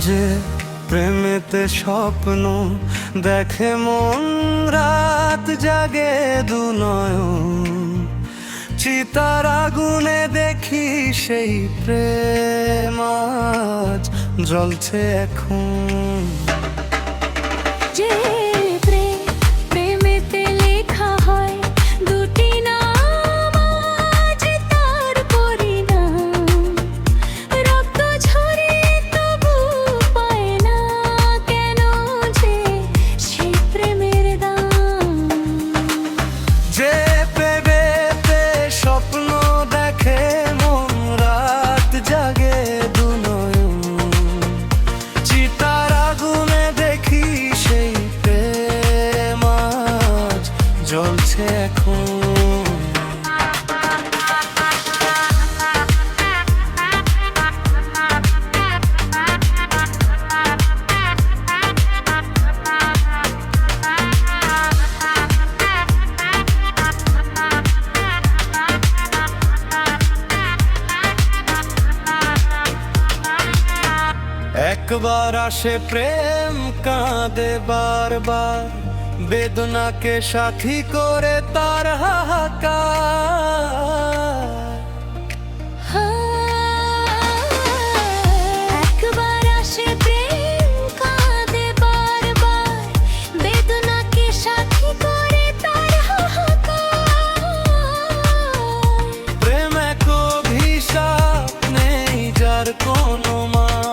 যে প্রেমেতে স্বপ্ন দেখে মন, রাত জাগে দু নয়ন, চিতার আগুনে দেখি সেই প্রেম আজ জ্বলছে এখন। যে প্রেমেতে লেখা হয় দুটি নাম, আজ তার পরিণাম। রক্ত ঝরিয়ে তবু পায় না কেন যে সেই প্রেমের দাম। যে প্রেমেতে স্বপ্ন দেখে মন, রাত জাগে দু নয়ন, চিতার আগুনে দেখি সেই প্রেম আজ জ্বলছে এখন। একবার আসে প্রেম, কাঁদে বারবার, বেদনাকে সাথী করে তার হাহাকার। একবার আসে প্রেম, কাঁদে বারবার, বেদনাকে সাথী করে তার হাহাকার। প্রেম এক অভিশাপ, নেই যার কোনো মান,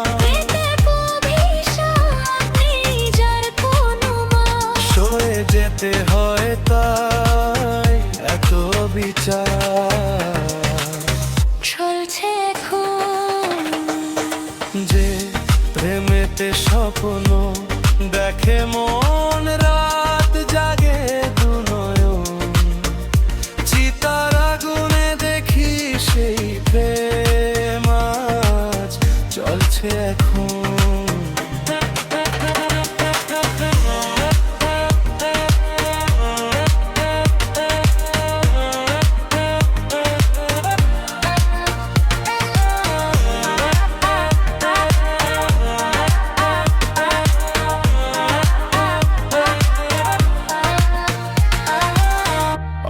সয়ে যেতে হয় তাই এত বিচার। চলছে এখন যে প্রেমেতে স্বপ্ন দেখে মন, রাত জাগে দু নয়ন, চিতার আগুনে দেখি সেই প্রেম আজ চলছে এখন।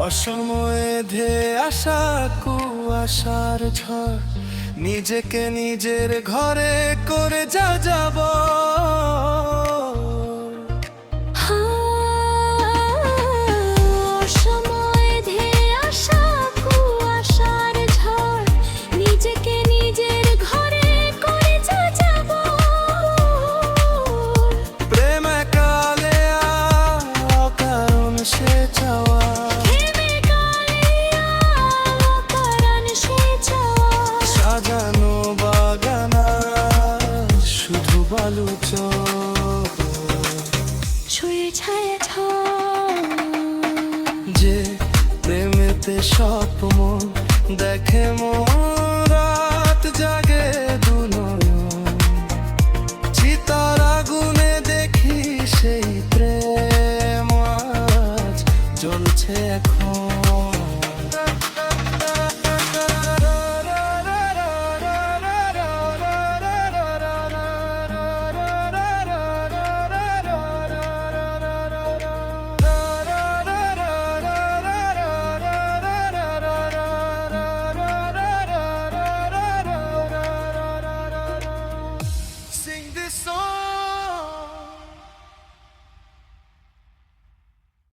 অসময়ে ধেয়ে আসা কুয়াশার ঝড়, নিজেকে নিজের ঘরে করে যাব। সময় ধেয়ে আসা কুয়াশার ঝড়, নিজেকে নিজের ঘরে করে যাব। প্রেম কালে অকারণ সে চাওয়া, সাজানো বাগানা শুধু বালুচর। ছুঁয়ে ছায়া যে প্রেমেতে স্বপ্ন দেখে মন, রাত জাগে